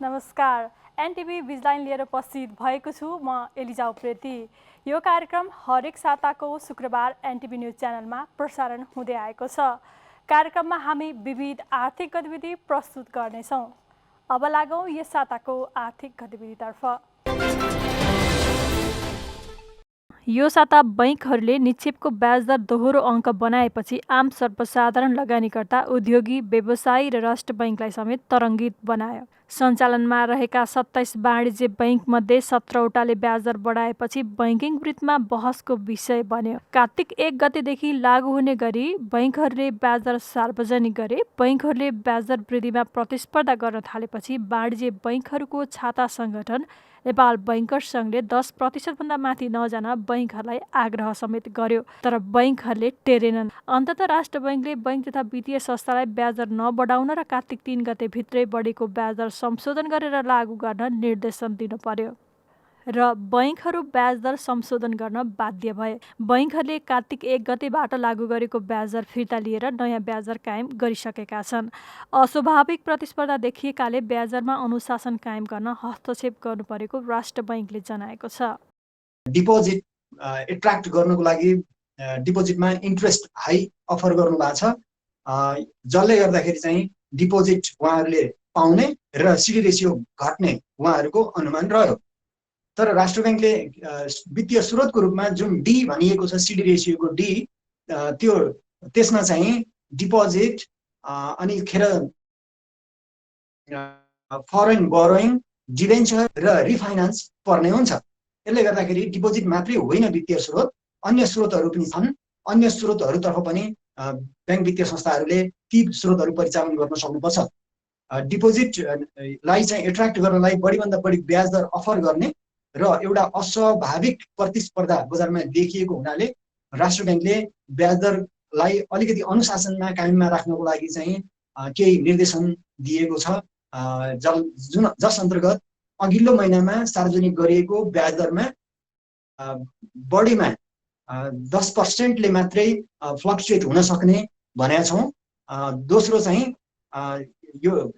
नमस्कार। एनटिभी बिजलाइन लिएर उपस्थित भएको छु म एलिजा उप्रेती। यो कार्यक्रम हरेक साताको शुक्रबार एनटिभी न्युज च्यानलमा प्रसारण हुँदै आएको छ। कार्यक्रममा हामी विविध आर्थिक गतिविधि प्रस्तुत गर्नेछौँ। अब लागौँ यस साताको आर्थिक गतिविधितर्फ। यो साता बैंकहरूले निक्षेपको ब्याजदर दोहोरो अङ्क बनाएपछि आम सर्वसाधारण लगानीकर्ता, उद्योगी, व्यवसायी र राष्ट्र बैंकलाई समेत तरङ्गित बनायो। सञ्चालनमा रहेका 27 वाणिज्य बैंकमध्ये 17वटाले ब्याजदर बढाएपछि बैंकिङ वृत्तमा बहसको विषय बन्यो। कार्तिक 1 गतेदेखि लागू हुने गरी बैंकहरूले ब्याजदर सार्वजनिक गरे। बैंकहरूले ब्याजदर वृद्धिमा प्रतिस्पर्धा गर्न थालेपछि वाणिज्य बैंकहरूको छाता सङ्गठन नेपाल बैंकर्स सङ्घले 10% माथि नजान बैंकहरूलाई आग्रह समेत गर्यो, तर बैंकहरूले टेरेनन्। अन्ततः राष्ट्र बैंकले बैंक तथा वित्तीय संस्थालाई ब्याजदर नबढाउन र कार्तिक 3 गते भित्रै बढेको ब्याजदर संशोधन गरेर लागू गर्न निर्देशन दिनु पर्यो र बैंकहरू ब्याजदर संशोधन गर्न बाध्य भए। बैंकहरूले कार्तिक 1 गतेबाट लागू गरेको ब्याजदर फिर्ता लिएर नयाँ ब्याजदर कायम गरिसकेका छन्। अस्वाभाविक प्रतिस्पर्धा देखिएकाले ब्याजदरमा अनुशासन कायम गर्न हस्तक्षेप गर्नु परेको राष्ट्र बैंकले जनाएको छ। डिपोजिट एट्र्याक्ट गर्नको लागि डिपोजिटमा इन्ट्रेस्ट हाई अफर गर्नु भएको छ, जसले गर्दाखेरि चाहिँ डिपोजिट उहाँहरूले पाउने र सिडी रेसियो घट्ने उहाँहरूको अनुमान रह्यो। तर राष्ट्र बैंकले वित्तीय स्रोतको रूपमा जुन डी भनिएको छ, सिडी रेसियोको डी, त्यसमा चाहिँ डिपोजिट अनि खेर फरेन बोरोइङ, डिबेन्चर र रिफाइनान्स पर्ने हुन्छ। यसले गर्दाखेरि डिपोजिट मात्रै होइन वित्तीय स्रोत, अन्य स्रोतहरू पनि छन्। अन्य स्रोतहरूतर्फ पनि बैंक वित्तीय संस्थाहरूले ती स्रोतहरू परिचालन गर्न सक्नुपर्छ। डिपोजिटलाई चाहिँ एट्र्याक्ट गर्नलाई बढीभन्दा बढी ब्याजदर अफर गर्ने र एउटा अस्वाभाविक प्रतिस्पर्धा बजारमा देखिएको हुनाले राष्ट्र बैंकले ब्याजदरलाई अलिकति अनुशासनमा कायममा राख्नको लागि चाहिँ केही निर्देशन दिएको छ, जस अन्तर्गत अघिल्लो महिनामा सार्वजनिक गरिएको ब्याजदरमा बढीमा 10%ले मात्रै फ्लक्चुएट हुन सक्ने भनेका छौँ। दोस्रो चाहिँ यो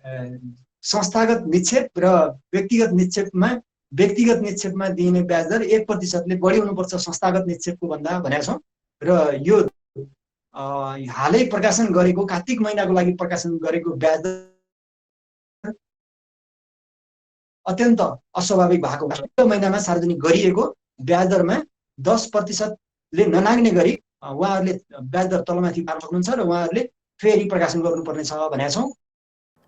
संस्थागत निक्षेप र व्यक्तिगत निक्षेपमा दिइने ब्याजदर 1%ले बढी हुनुपर्छ संस्थागत निक्षेपको भन्दा भनेका छौँ। र यो हालै प्रकाशन गरेको कार्तिक महिनाको लागि प्रकाशन गरेको ब्याजदर अत्यन्त अस्वाभाविक भएको महिनामा सार्वजनिक गरिएको ब्याजदरमा 10%ले ननाग्ने गरी उहाँहरूले ब्याजदर तलमाथि पार्न सक्नुहुन्छ र उहाँहरूले फेरि प्रकाशन गर्नुपर्ने छ भनेका छौँ।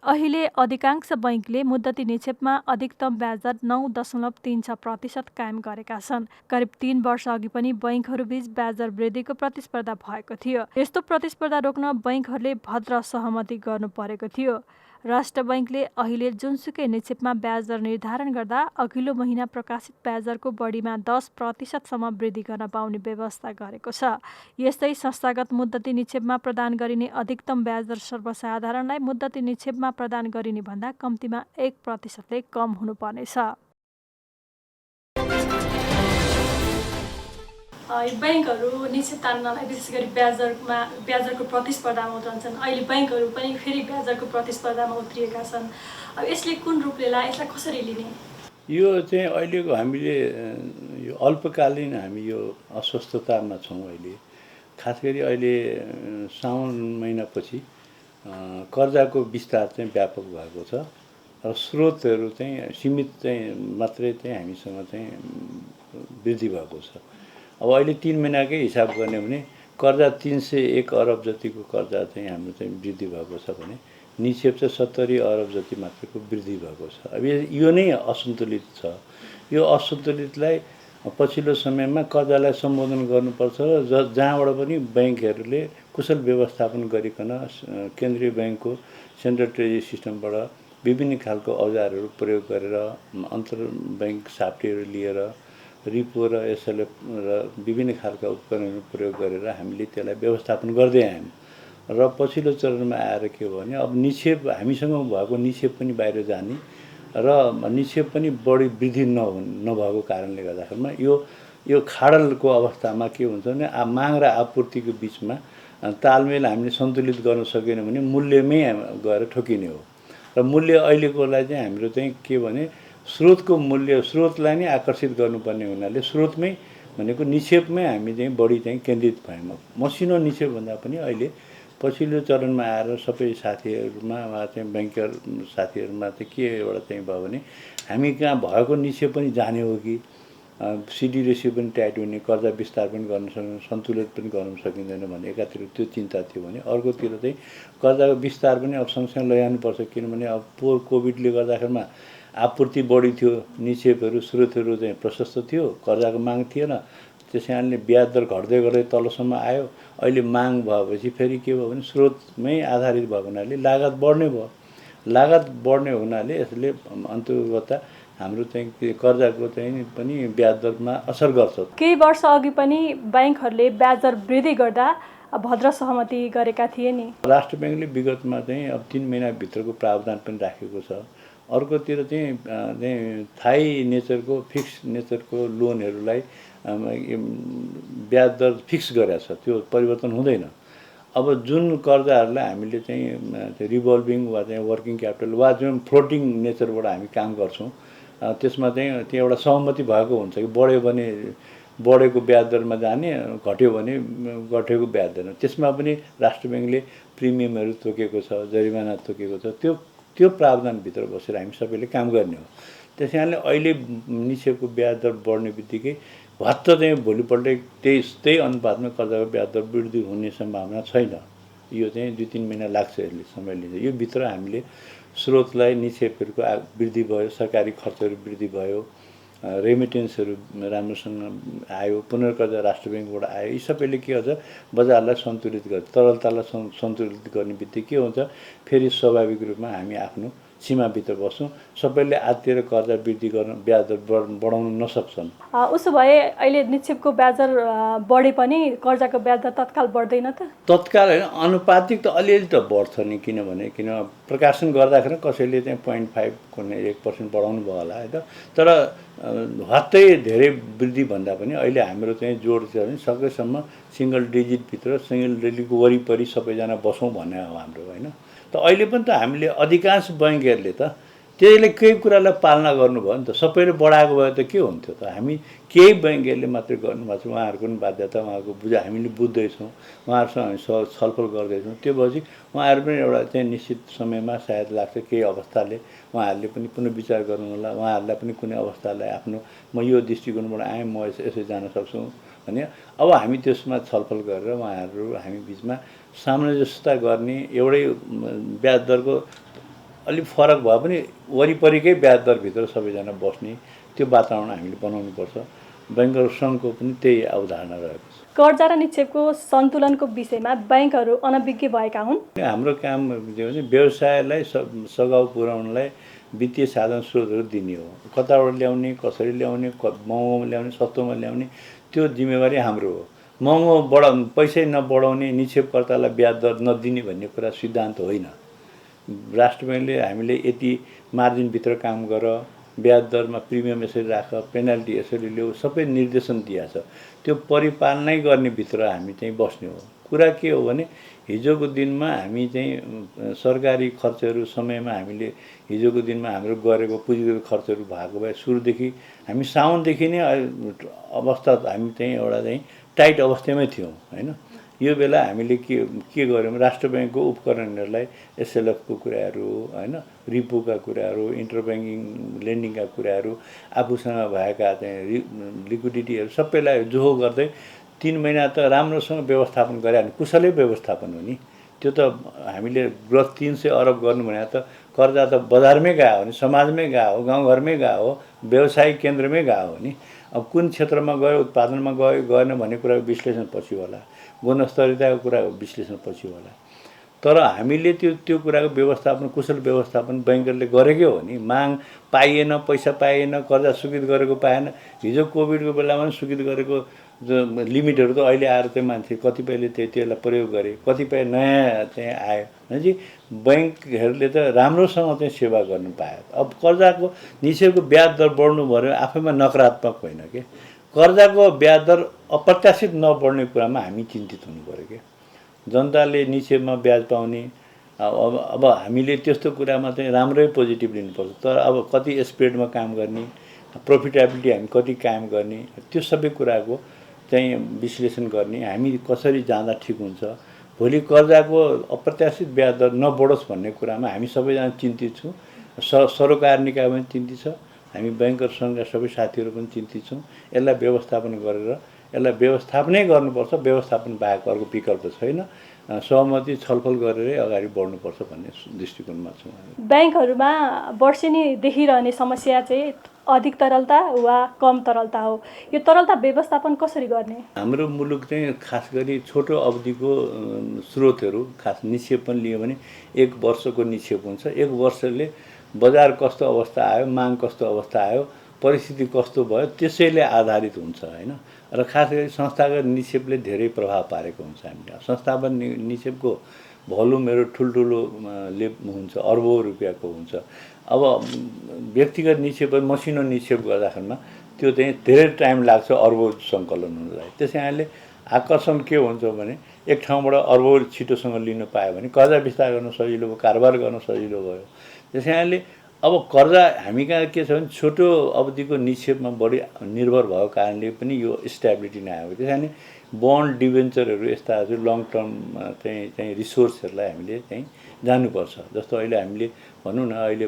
अहिले अधिकांश बैंकले मुद्दती निक्षेपमा अधिकतम ब्याजदर 9.36% कायम गरेका छन्। करिब 3 वर्ष अघि पनि बैंकहरूबीच ब्याजदर वृद्धिको प्रतिस्पर्धा भएको थियो। यस्तो प्रतिस्पर्धा रोक्न बैंकहरूले भद्र सहमति गर्नु परेको थियो। राष्ट्र बैंकले अहिले जुनसुकै निक्षेपमा ब्याजदर निर्धारण गर्दा अघिल्लो महिना प्रकाशित ब्याजदरको बढीमा 10%सम्म वृद्धि गर्न पाउने व्यवस्था गरेको छ। यस्तै संस्थागत मुद्दती निक्षेपमा प्रदान गरिने अधिकतम ब्याजदर सर्वसाधारणलाई मुद्दती निक्षेपमा प्रदान गरिने भन्दा कम्तीमा 1%ले कम हुनुपर्नेछ। बैंकहरू निक्षेप तान्नलाई विशेष गरी ब्याजदरको प्रतिस्पर्धामा उत्रन्छन्। अहिले बैंकहरू पनि फेरि ब्याजदरको प्रतिस्पर्धामा उत्रिएका छन्। अब यसले कुन रूप लिएला, यसलाई कसरी लिने? यो चाहिँ अहिलेको हामीले यो अल्पकालीन हामी यो अस्वस्थतामा छौँ। अहिले खास गरी अहिले साउन महिनापछि कर्जाको विस्तार चाहिँ व्यापक भएको छ र स्रोतहरू चाहिँ सीमित चाहिँ मात्रै चाहिँ हामीसँग चाहिँ वृद्धि भएको छ। अब अहिले 3 महिनाकै हिसाब गर्ने भने कर्जा 301 अरब जतिको कर्जा चाहिँ हाम्रो चाहिँ वृद्धि भएको छ भने निक्षेप चाहिँ 70 अरब जति मात्रैको वृद्धि भएको छ। अब यो नै असन्तुलित छ। यो असन्तुलितलाई पछिल्लो समयमा कर्जालाई सम्बोधन गर्नुपर्छ र जहाँबाट पनि बैंकहरूले कुशल व्यवस्थापन गरिकन केन्द्रीय बैंकको सेन्ट्रल ट्रेजरी सिस्टमबाट विभिन्न खालको औजारहरू प्रयोग गरेर अन्तर बैंक साफ्टीहरू लिएर रिपो र एसएलएफ र विभिन्न खालका उपकरणहरू प्रयोग गरेर हामीले त्यसलाई व्यवस्थापन गर्दै आयौँ र पछिल्लो चरणमा आएर के भयो भने अब निक्षेप हामीसँग भएको निक्षेप पनि बाहिर जाने र निक्षेप पनि बढी वृद्धि नभएको कारणले गर्दाखेरिमा यो खाडलको अवस्थामा के हुन्छ भने माग र आपूर्तिको बिचमा तालमेल हामीले सन्तुलित गर्न सकेनौँ भने मूल्यमै गएर ठोकिने हो। र मूल्य अहिलेकोलाई चाहिँ हाम्रो चाहिँ के भने स्रोतको मूल्य स्रोतलाई नै आकर्षित गर्नुपर्ने हुनाले स्रोतमै भनेको निक्षेपमै हामी चाहिँ बढी चाहिँ केन्द्रित भयौँ। मसिनो निक्षेपभन्दा पनि अहिले पछिल्लो चरणमा आएर सबै साथीहरूमा वा चाहिँ ब्याङ्कर साथीहरूमा चाहिँ के एउटा चाहिँ भयो भने हामी कहाँ भएको निक्षेप पनि जाने हो कि सिडी रेसियो पनि टाइट हुने, कर्जा विस्तार पनि गर्न सक्दैन, सन्तुलित पनि गर्न सकिँदैन भन्ने एकातिर त्यो चिन्ता थियो भने अर्कोतिर चाहिँ कर्जाको विस्तार पनि अब सँगसँगै लैजानुपर्छ। किनभने अब पोहोर कोभिडले गर्दाखेरिमा आपूर्ति बढी थियो, निक्षेपहरू स्रोतहरू चाहिँ प्रशस्त थियो, कर्जाको माग थिएन, त्यस कारणले ब्याज दर घट्दै गर्दै तलसम्म आयो। अहिले माग भएपछि फेरि के भयो भने स्रोतमै आधारित भएको हुनाले लागत बढ्ने भयो। लागत बढ्ने हुनाले यसले अन्तर्गत हाम्रो चाहिँ कर्जाको चाहिँ पनि ब्याज दरमा असर गर्छ। केही वर्ष अघि पनि ब्याङ्कहरूले ब्याज दर वृद्धि गर्दा भद्र सहमति गरेका थिए नि। राष्ट्र ब्याङ्कले विगतमा चाहिँ अब 3 महिनाभित्रको प्रावधान पनि राखेको छ। अर्कोतिर चाहिँ थाई नेचरको फिक्स नेचरको लोनहरूलाई ब्याज दर फिक्स गरेको छ, त्यो परिवर्तन हुँदैन। अब जुन कर्जाहरूलाई हामीले चाहिँ रिभल्भिङ वा चाहिँ वर्किङ क्यापिटल वा जुन फ्लोटिङ नेचरबाट हामी काम गर्छौँ त्यसमा चाहिँ त्यो एउटा सहमति भएको हुन्छ कि बढ्यो भने बढेको ब्याज दरमा जाने, घट्यो भने घटेको ब्याज दर। त्यसमा पनि राष्ट्र ब्याङ्कले प्रिमियमहरू तोकेको छ, जरिमाना तोकेको छ। त्यो प्रावधानभित्र बसेर हामी सबैले काम गर्ने हो। त्यस कारणले अहिले निक्षेपको ब्याज दर बढ्ने बित्तिकै भत्त चाहिँ भोलिपल्टै त्यही अनुपातमा कर्जाको ब्याज दर वृद्धि हुने सम्भावना छैन। यो चाहिँ 2-3 महिना लाग्छ, यसले समय लिन्छ। यो भित्र हामीले स्रोतलाई निक्षेपहरूको वृद्धि भयो, सरकारी खर्चहरू वृद्धि भयो, रेमिटेन्सहरू राम्रोसँग आयो, पुनर्कर्जा राष्ट्र ब्याङ्कबाट आयो। यी सबैले के हुन्छ, बजारलाई सन्तुलित गर्छ। तरलतालाई सन्तुलित गर्ने बित्तिकै के हुन्छ, फेरि स्वाभाविक रूपमा हामी आफ्नो सीमाभित्र बस्छौँ। सबैले आत्तिएर कर्जा वृद्धि गर्न ब्याज दर बढाउन नसक्छन्। उसो भए अहिले निक्षेपको ब्याज दर बढे पनि कर्जाको ब्याज दर तत्काल बढ्दैन त? तत्काल होइन, अनुपातिक त अलिअलि त बढ्छ नि। किन प्रकाशन गर्दाखेरि कसैले चाहिँ 0.5 कुनै 1% बढाउनु भयो होला होइन। तर हत्तै धेरै वृद्धि भन्दा पनि अहिले हाम्रो चाहिँ जोड छ भने सकेसम्म सिङ्गल डिजिटभित्र, सिङ्गल डिजिटको वरिपरि सबैजना बसौँ भन्ने हो हाम्रो होइन। त अहिले पनि त हामीले अधिकांश ब्याङ्कहरूले त त्यसले केही कुरालाई पालना गर्नुभयो नि त। सबैले बढाएको भए त के हुन्थ्यो त। हामी केही ब्याङ्कहरूले मात्रै गर्नुभएको छ, उहाँहरूको पनि बाध्यता, उहाँको हामीले बुझ्दैछौँ, उहाँहरूसँग हामी छलफल गर्दैछौँ। त्यो भएपछि उहाँहरू पनि एउटा चाहिँ निश्चित समयमा सायद लाग्छ केही अवस्थाले उहाँहरूले पनि पुनः विचार गर्नु होला। उहाँहरूलाई पनि कुनै अवस्थालाई आफ्नो म यो दृष्टिकोणबाट आएँ, म यसो जान सक्छु भने अब हामी त्यसमा छलफल गरेर उहाँहरू हामी बिचमा सामञ्जस्यता गर्ने, एउटै ब्याज दरको अलिक फरक भए पनि वरिपरिकै ब्याज दरभित्र सबैजना बस्ने त्यो वातावरण हामीले बनाउनुपर्छ। ब्याङ्कर सङ्घको पनि त्यही अवधारणा रहेको छ। कर्जा र निक्षेपको सन्तुलनको विषयमा ब्याङ्कहरू अनभिज्ञ भएका हुन्। हाम्रो काम के भने व्यवसायलाई सघाउ पुर्याउनलाई वित्तीय साधन स्रोतहरू दिने हो। कताबाट ल्याउने, कसरी ल्याउने, महँगोमा ल्याउने, सस्तोमा ल्याउने, त्यो जिम्मेवारी हाम्रो हो। महँगो पैसै नबढाउने, निक्षेपकर्तालाई ब्याज दर नदिने भन्ने कुरा सिद्धान्त होइन। राष्ट्र ब्याङ्कले हामीले यति मार्जिनभित्र काम गर, ब्याज दरमा प्रिमियम यसरी राख, पेनाल्टी यसरी ल्याऊ, सबै निर्देशन दिएको छ। त्यो परिपालनै गर्ने भित्र हामी चाहिँ बस्ने हो। कुरा के हो भने हिजोको दिनमा हामी चाहिँ सरकारी खर्चहरू समयमा हामीले हिजोको दिनमा हाम्रो गरेको पुँजीगत खर्चहरू भएको भए सुरुदेखि हामी साउनदेखि नै अवस्था हामी चाहिँ एउटा चाहिँ टाइट अवस्थामै थियौँ होइन। यो बेला हामीले के गर्यौँ, राष्ट्र ब्याङ्कको उपकरणहरूलाई एसएलएफको कुराहरू होइन, रिपोका कुराहरू, इन्टर ब्याङ्किङ लेन्डिङका कुराहरू, आफूसँग भएका चाहिँ लिक्विडिटीहरू सबैलाई जोहो गर्दै 3 महिना त राम्रोसँग व्यवस्थापन गरे भने कुशलै व्यवस्थापन हो नि। त्यो त हामीले ग्रोथ 300 अरब गर्नु भने त कर्जा त बजारमै गएको हो नि, समाजमै गएको हो, गाउँघरमै गएको हो, व्यवसायिक केन्द्रमै गएको हो नि। अब कुन क्षेत्रमा गयो, उत्पादनमा गयो गएन भन्ने कुराको विश्लेषण पछि होला, गुणस्तरीयताको कुराको विश्लेषण पछि होला। तर हामीले त्यो कुराको व्यवस्थापन, कुशल व्यवस्थापन ब्याङ्करले गरेकै हो नि। माग पाइएन, पैसा पाइएन, कर्जा स्वीकृत गरेको पाएन। हिजो कोभिडको बेलामा पनि स्वीकृत गरेको लिमिटहरू त अहिले आएर चाहिँ मान्छे कतिपयले त्यसलाई प्रयोग गरे, कतिपय नयाँ चाहिँ आयो भनेपछि ब्याङ्कहरूले त राम्रोसँग चाहिँ सेवा गर्नु पायो। अब कर्जाको निक्षेपको ब्याज दर बढ्नु भयो आफैमा नकारात्मक होइन के। कर्जाको ब्याज दर अप्रत्याशित नबढ्ने कुरामा हामी चिन्तित हुनु पऱ्यो के। जनताले निक्षेपमा ब्याज पाउने, अब हामीले त्यस्तो कुरामा चाहिँ राम्रै पोजिटिभ लिनुपर्छ। तर अब कति स्पिडमा काम गर्ने, प्रोफिटेबिलिटी हामी कति कायम गर्ने, त्यो सबै कुराको चाहिँ विश्लेषण गर्ने, हामी कसरी जाँदा ठिक हुन्छ, भोलि कर्जाको अप्रत्याशित ब्याज दर नबढोस् भन्ने कुरामा हामी सबैजना चिन्तित छौँ। सरोकार निकाय पनि चिन्तित छ, हामी ब्याङ्कर सङ्घका सबै साथीहरू पनि चिन्तित छौँ। यसलाई व्यवस्थापन गरेर यसलाई व्यवस्थापनै गर्नुपर्छ, व्यवस्थापन बाहेक अर्को विकल्प छैन। सहमति छलफल गरेरै अगाडि बढ्नुपर्छ भन्ने दृष्टिकोणमा छौँ। ब्याङ्कहरूमा वर्षेनी देखिरहने समस्या चाहिँ अधिक तरलता वा कम तरलता हो। यो तरलता व्यवस्थापन कसरी गर्ने? हाम्रो मुलुक चाहिँ खास गरी छोटो अवधिको स्रोतहरू, खास निक्षेप पनि लियो भने 1 वर्षको निक्षेप हुन्छ। 1 वर्षले बजार कस्तो अवस्था आयो, माग कस्तो अवस्था आयो, परिस्थिति कस्तो भयो, त्यसैले आधारित हुन्छ हैन। र खास गरी संस्थागत निक्षेपले धेरै प्रभाव पारेको हुन्छ हामीले। संस्थागत निक्षेपको भोल्युमहरू ठुल्ठुलो लेप हुन्छ, अर्बौँ रुपियाँको हुन्छ। अब व्यक्तिगत निक्षेप मसिनो निक्षेप गर्दाखेरिमा त्यो चाहिँ धेरै टाइम लाग्छ अर्बौँ सङ्कलन हुनलाई। त्यस कारणले आकर्षण के हुन्छ भने एक ठाउँबाट अर्बौँ छिटोसँग लिन पायो भने कर्जा विस्तार गर्न सजिलो भयो, कारोबार गर्न सजिलो भयो। त्यस कारणले अब कर्जा हामी कहाँ के छ भने छोटो अवधिको निक्षेपमा बढी निर्भर भएको कारणले पनि यो स्टेबिलिटी नआएको। त्यस कारणले बन्ड, डिभेन्चरहरू यस्ता लङ टर्म चाहिँ रिसोर्सहरूलाई हामीले चाहिँ जानुपर्छ। जस्तो अहिले हामीले भनौँ न, अहिले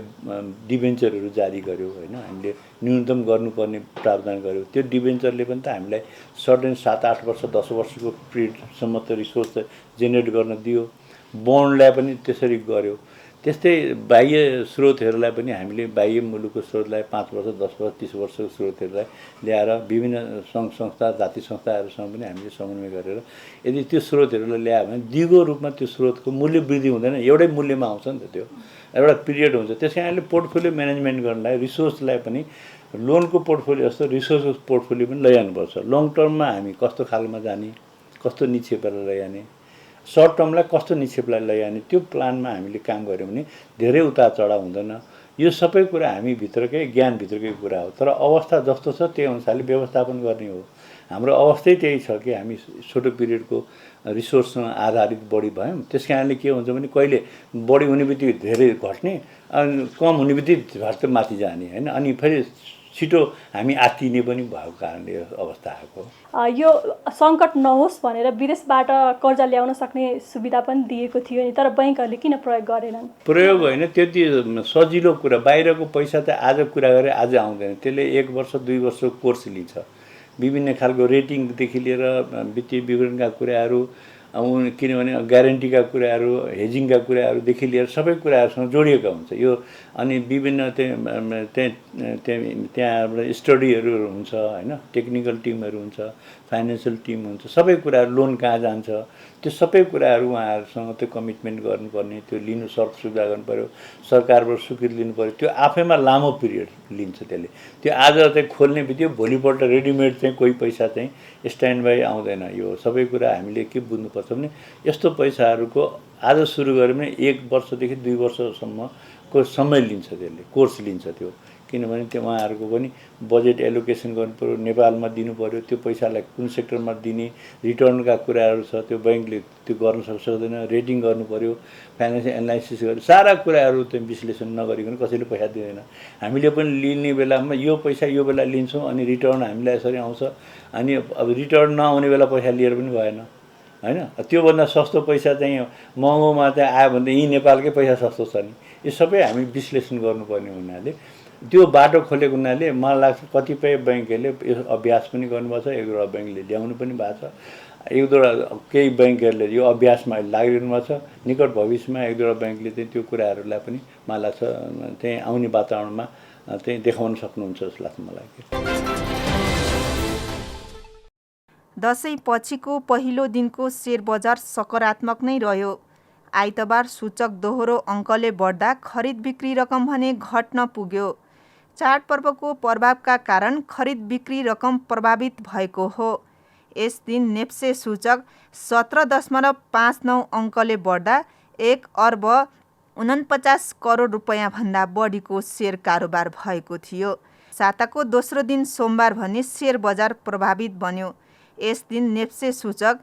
डिभेन्चरहरू जारी गर्यो होइन, हामीले न्यूनतम गर्नुपर्ने प्रावधान गर्यो। त्यो डिभेन्चरले पनि त हामीलाई सर्टेन 7-8 वर्ष 10 वर्षको पिरियडसम्म त रिसोर्स जेनेरेट गर्न दियो। बन्डलाई पनि त्यसरी गर्यो। त्यस्तै बाह्य स्रोतहरूलाई पनि हामीले बाह्य मुलुकको स्रोतलाई 5 वर्ष 10 वर्ष 30 वर्षको स्रोतहरूलाई ल्याएर विभिन्न सङ्घ संस्था, जाति संस्थाहरूसँग पनि हामीले समन्वय गरेर यदि त्यो स्रोतहरूलाई ल्यायो भने दिगो रूपमा त्यो स्रोतको मूल्य वृद्धि हुँदैन, एउटै मूल्यमा आउँछ नि त। त्यो एउटा पिरियड हुन्छ। त्यस कारणले पोर्टफोलियो म्यानेजमेन्ट गर्नलाई रिसोर्सलाई पनि लोनको पोर्टफोलियो जस्तो रिसोर्सको पोर्टफोलियो पनि लैजानुपर्छ। लङ टर्ममा हामी कस्तो खालमा जाने, कस्तो निक्षेपलाई लैजाने, सर्ट टर्मलाई कस्तो निक्षेपलाई लैजाने, त्यो प्लानमा हामीले काम गऱ्यौँ भने धेरै उतार चढाव हुँदैन। यो सबै कुरा हामी भित्रकै ज्ञानभित्रकै कुरा हो। तर अवस्था जस्तो छ त्यही अनुसारले व्यवस्थापन गर्ने हो। हाम्रो अवस्थै त्यही छ कि हामी छोटो पिरियडको रिसोर्ससँग आधारित बढी भयौँ। त्यस कारणले के हुन्छ भने कहिले बढी हुने बित्तिकै धेरै घट्ने, अनि कम हुने बित्तिकै झट्ट माथि जाने होइन, अनि फेरि छिटो हामी आत्तिने पनि भएको कारणले यो अवस्था आएको। यो सङ्कट नहोस् भनेर विदेशबाट कर्जा ल्याउन सक्ने सुविधा पनि दिएको थियो नि, तर बैङ्कहरूले किन प्रयोग गरेनन्? प्रयोग होइन, त्यति सजिलो कुरा। बाहिरको पैसा त आज कुरा गरे आज आउँदैन। त्यसले 1 वर्ष 2 वर्षको कोर्स लिन्छ। विभिन्न खालको रेटिङदेखि लिएर वित्तीय विवरणका कुराहरू, किनभने ग्यारेन्टीका कुराहरू, हेजिङका कुराहरूदेखि लिएर सबै कुराहरूसँग जोडिएका हुन्छ यो। अनि विभिन्न त्यहाँबाट स्टडीहरू हुन्छ होइन, टेक्निकल टिमहरू हुन्छ, फाइनेन्सियल टिम हुन्छ, सबै कुराहरू, लोन कहाँ जान्छ, त्यो सबै कुराहरू उहाँहरूसँग त्यो कमिटमेन्ट गर्नुपर्ने, त्यो लिनु सर्त सुविधा गर्नुपऱ्यो, सरकारबाट स्वीकृति लिनुपऱ्यो। त्यो आफैमा लामो पिरियड लिन्छ त्यसले। त्यो आज चाहिँ खोल्ने बित्तिकै भोलिपल्ट रेडिमेड चाहिँ कोही पैसा चाहिँ स्ट्यान्ड बाई आउँदैन। यो सबै कुरा हामीले के बुझ्नुपर्छ भने यस्तो पैसाहरूको आज सुरु गऱ्यो भने 1 वर्षदेखि 2 वर्षसम्मको समय लिन्छ, त्यसले कोर्स लिन्छ त्यो। किनभने त्यो उहाँहरूको पनि बजेट एलोकेसन गर्नुपऱ्यो, नेपालमा दिनुपऱ्यो, त्यो पैसालाई कुन सेक्टरमा दिने, रिटर्नका कुराहरू छ, त्यो ब्याङ्कले त्यो गर्न सक्दैन, रेटिङ गर्नुपऱ्यो, फाइनेन्सियल एनालाइसिस गर्नु, सारा कुराहरू त्यो विश्लेषण नगरिकन कसैले पैसा दिँदैन। हामीले पनि लिने बेलामा यो पैसा यो बेला लिन्छौँ, अनि रिटर्न हामीलाई यसरी आउँछ, अनि अब रिटर्न नआउने बेला पैसा लिएर पनि भएन होइन। त्योभन्दा सस्तो पैसा चाहिँ महँगोमा चाहिँ आयो भने यहीँ नेपालकै पैसा सस्तो छ नि। यो सबै हामी विश्लेषण गर्नुपर्ने हुनाले त्यो बाटो खोलेको हुनाले मलाई लाग्छ कतिपय ब्याङ्कहरूले यो अभ्यास पनि गर्नुभएको छ, 1-2 ब्याङ्कले ल्याउनु पनि भएको छ, 1-2 केही ब्याङ्कहरूले यो अभ्यासमा लागिरहनु भएको छ। निकट भविष्यमा 1-2 ब्याङ्कले चाहिँ त्यो कुराहरूलाई पनि मलाई लाग्छ त्यही आउने वातावरणमा चाहिँ देखाउन सक्नुहुन्छ जस्तो लाग्छ मलाई। दशैं पछिको पहिलो दिनको सेयर बजार सकारात्मक नै रह्यो। आइतबार सूचक दोहोरो अङ्कले बढ्दा खरिद बिक्री रकम भने घट्न पुग्यो। चाडपर्वको प्रभावका कारण खरिद बिक्री रकम प्रभावित भएको हो। यस दिन नेप्से सूचक 17.59 अङ्कले बढ्दा 1 अर्ब 49 करोड रुपैयाँभन्दा बढीको सेयर कारोबार भएको थियो। साताको दोस्रो दिन सोमबार भने सेयर बजार प्रभावित बन्यो। यस दिन नेप्से सूचक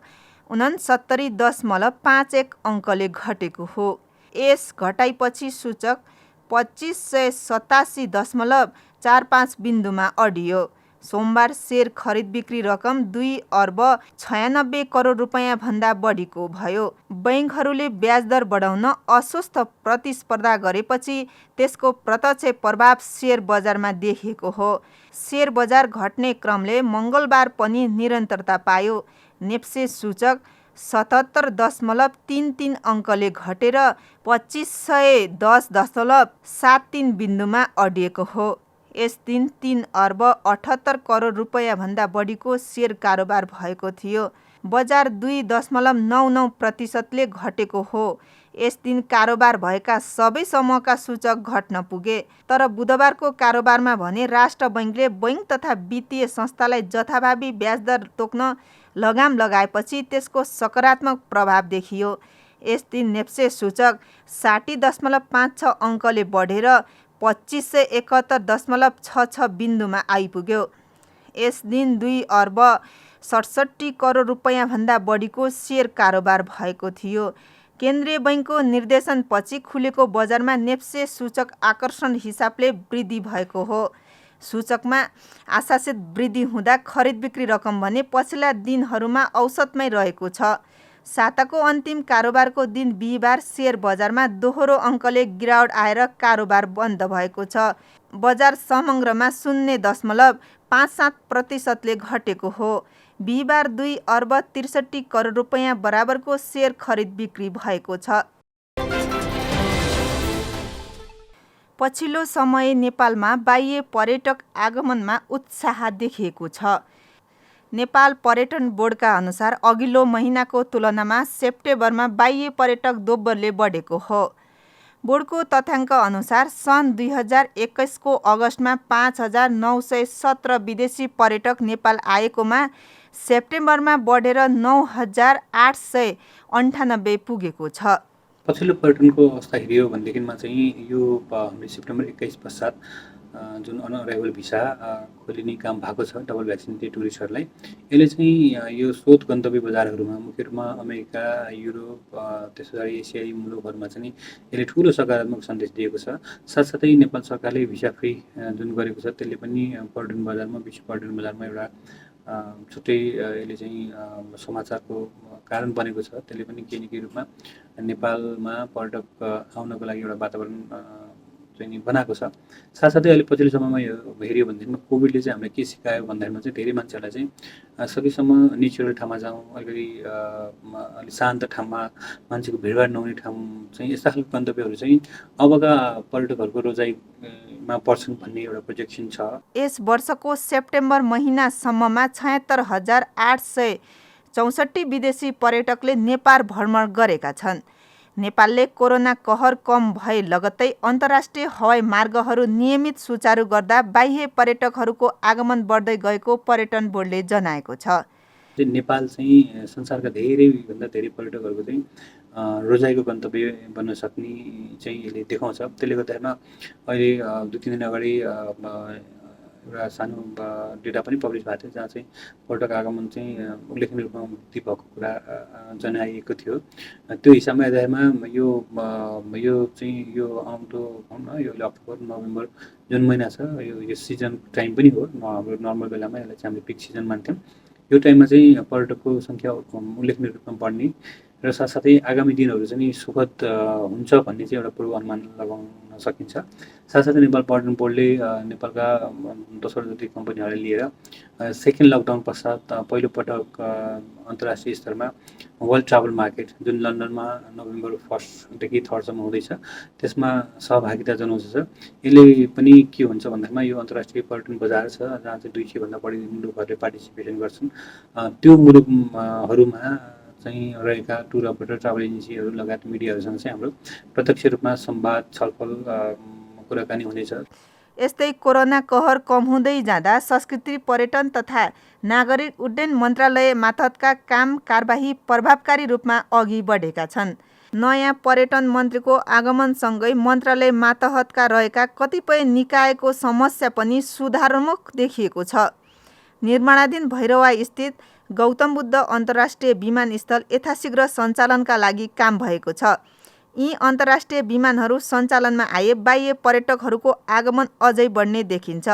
69.51 अङ्कले घटेको हो। यस घटाइपछि सूचक 2587.45 बिन्दुमा अडियो। सोमबार सेयर खरिद बिक्री रकम 2 अर्ब 96 करोड रुपैयाँ भन्दा बढीको भयो। बैंकहरूले ब्याज दर बढाउन अस्वस्थ प्रतिस्पर्धा गरेपछि त्यसको प्रत्यक्ष प्रभाव शेयर बजारमा देखिएको हो। शेयर बजार घट्ने क्रमले मङ्गलबार पनि निरन्तरता पायो। नेप्से सूचक 77.33 अङ्कले घटेर 2510.73 बिन्दुमा अडिएको हो। यस दिन 3 अर्ब 78 करोड रुपैयाँ भन्दा बढीको शेयर कारोबार भएको थियो। बजार 2.99% घटेको हो। यस दिन कारोबार भएका सबै समूहका सूचक घट्न पुगे। तर बुधबारको कारोबारमा भने राष्ट्र बैंकले बैंक तथा वित्तीय संस्थालाई जथाभावी ब्याज दर तोक्न लगाम लगाएपछि त्यसको सकारात्मक प्रभाव देखियो। यस दिन नेप्से सूचक 60.56 अङ्कले बढेर 2571.66 बिन्दुमा आइपुग्यो। यस दिन 2 अर्ब 67 करोड रुपैयाँ भन्दा बढीको शेयर कारोबार भएको थियो। केन्द्रीय बैंकको निर्देशनपछि खुलेको बजारमा नेप्से सूचक आकर्षण हिसाबले वृद्धि भएको हो। सूचकमा आशासित वृद्धि हुँदा खरिद बिक्री रकम भने पछिल्ला दिनहरूमा औसतमै रहेको छ। साताको अन्तिम कारोबारको दिन बिहिबार शेयर बजारमा दोहोरो अङ्कले गिरावट आएर कारोबार बन्द भएको छ। बजार समग्रमा 0.57% घटेको हो। बिहिबार 2 अर्ब 63 करोड रुपैयाँ बराबरको शेयर खरिद बिक्री भएको छ। पछिल्लो समय नेपालमा बाह्य पर्यटक आगमनमा उत्साह देखिएको छ। नेपाल पर्यटन बोर्डका अनुसार अघिल्लो महिनाको तुलनामा सेप्टेम्बरमा बाह्य पर्यटक दोब्बरले बढेको हो। बोर्डको तथ्याङ्क अनुसार सन् 2021 को अगस्तमा 5917 विदेशी पर्यटक नेपाल आएकोमा सेप्टेम्बरमा बढेर 9898 पुगेको छ। पछिल्लो पर्यटनको अवस्था हेऱ्यो भनेदेखिमा चाहिँ यो हामीले सेप्टेम्बर 21 पश्चात जुन अनअराइभल भिसा खोलिने काम भएको छ डबल भ्याक्सिनेटेड टुरिस्टहरूलाई, यसले चाहिँ यो स्रोत गन्तव्य बजारहरूमा मुख्य रूपमा अमेरिका, युरोप, त्यसै एसियाली मुलुकहरूमा चाहिँ यसले ठुलो सकारात्मक सन्देश दिएको छ। साथसाथै नेपाल सरकारले भिसा फ्री जुन गरेको छ त्यसले पनि पर्यटन बजारमा, विश्व पर्यटन बजारमा एउटा छुट्टै यसले चाहिँ समाचारको कारण बनेको छ। त्यसले पनि केही न केही रूपमा नेपालमा पर्यटक आउनको लागि एउटा वातावरण चाहिँ बनाएको छ। साथसाथै अहिले पछिल्लो समयमा यो हेऱ्यो भनेदेखि कोभिडले चाहिँ हामीलाई के सिकायो भन्दाखेरिमा चाहिँ धेरै मान्छेहरूलाई चाहिँ सकेसम्म नेचुरल ठाउँमा जाउँ, अलिकति अलिक शान्त ठाउँमा, मान्छेको भिडभाड नहुने ठाउँ चाहिँ यस्ता खालको गन्तव्यहरू चाहिँ अबका पर्यटकहरूको रोजाइमा पर्छन् भन्ने एउटा प्रोजेक्सन छ। यस वर्षको सेप्टेम्बर महिनासम्ममा 76,864 विदेशी पर्यटकले नेपाल भ्रमण गरेका छन्। नेपालले कोरोना कहर कम भए लगत्तै अन्तर्राष्ट्रिय हवाई मार्गहरू नियमित सुचारू गर्दा बाह्य पर्यटकहरूको आगमन बढ्दै गएको पर्यटन बोर्डले जनाएको छ। नेपाल चाहिँ संसारका धेरैभन्दा धेरै पर्यटकहरूको चाहिँ रोजाइको गन्तव्य बन्न सक्ने चाहिँ यसले देखाउँछ। त्यसले गर्दाखेरिमा अहिले 2-3 दिन अगाडि एउटा सानो डेटा पनि पब्लिस भएको थियो जहाँ चाहिँ पर्यटक आगमन चाहिँ उल्लेखनीय रूपमा वृद्धि भएको कुरा जनाइएको थियो। त्यो हिसाबमा हेर्दाखेरिमा यो चाहिँ यो आउँदो यो अक्टोबर, नोभेम्बर जुन महिना छ यो सिजन टाइम पनि हो। हाम्रो नर्मल बेलामा यसलाई चाहिँ हामीले पिक सिजन मान्थ्यौँ। यो टाइममा चाहिँ पर्यटकको सङ्ख्या उल्लेखनीय रूपमा बढ्ने र साथसाथै आगामी दिनहरू चाहिँ सुखद हुन्छ भन्ने चाहिँ एउटा पूर्वानुमान लगाउन सकिन्छ। साथसाथै नेपाल पर्यटन बोर्डले नेपालका 10 जति कम्पनीहरूलाई लिएर सेकेन्ड लकडाउन पश्चात पहिलोपटक अन्तर्राष्ट्रिय स्तरमा वर्ल्ड ट्राभल मार्केट जुन लन्डनमा नोभेम्बर 1 देखि 3 सम्म हुँदैछ त्यसमा सहभागिता जनाउँछ। यसले पनि के हुन्छ भन्दामा यो अन्तर्राष्ट्रिय पर्यटन बजार छ जहाँ चाहिँ 200 भन्दा बढी मुलुकहरूले पार्टिसिपेसन गर्छन्। त्यो मुलुकहरूमा चाहिँ रहेका टुर अपरेटर, ट्राभल एजेन्सीहरू लगायत मिडियाहरूसँग चाहिँ हाम्रो प्रत्यक्ष रूपमा संवाद, छलफल, कुराकानी हुनेछ। यस्तै कोरोना कहर कम हुँदै जाँदा संस्कृति, पर्यटन तथा नागरिक उड्डयन मन्त्रालय मातहतका काम कारबाही प्रभावकारी रूपमा अघि बढेका छन्। नयाँ पर्यटन मन्त्रीको आगमनसँगै मन्त्रालय मातहतका रहेका कतिपय निकायको समस्या पनि सुधारोन्मुख देखिएको छ। निर्माणाधीन भैरवा स्थित गौतम बुद्ध अन्तर्राष्ट्रिय विमानस्थल यथाशीघ्र सञ्चालनका लागि काम भएको छ। यी अन्तर्राष्ट्रिय विमानहरू सञ्चालनमा आए बाह्य पर्यटकहरूको आगमन अझै बढ्ने देखिन्छ।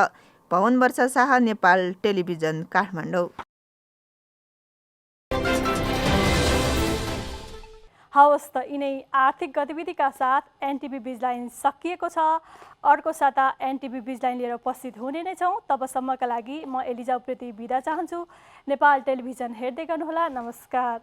पवन वर्षा शाह, नेपाल टेलिभिजन, काठमाडौँ। हवस् त, यिनै आर्थिक गतिविधिका साथ एनटिभी बिजलाइन सकिएको छ। अर्को साता एनटिभी बिजलाइन लिएर उपस्थित हुने नै छौँ। तबसम्मका लागि म एलिजा उप्रेती बिदा चाहन्छु। नेपाल टेलिभिजन हेर्दै गर्नुहोला। नमस्कार।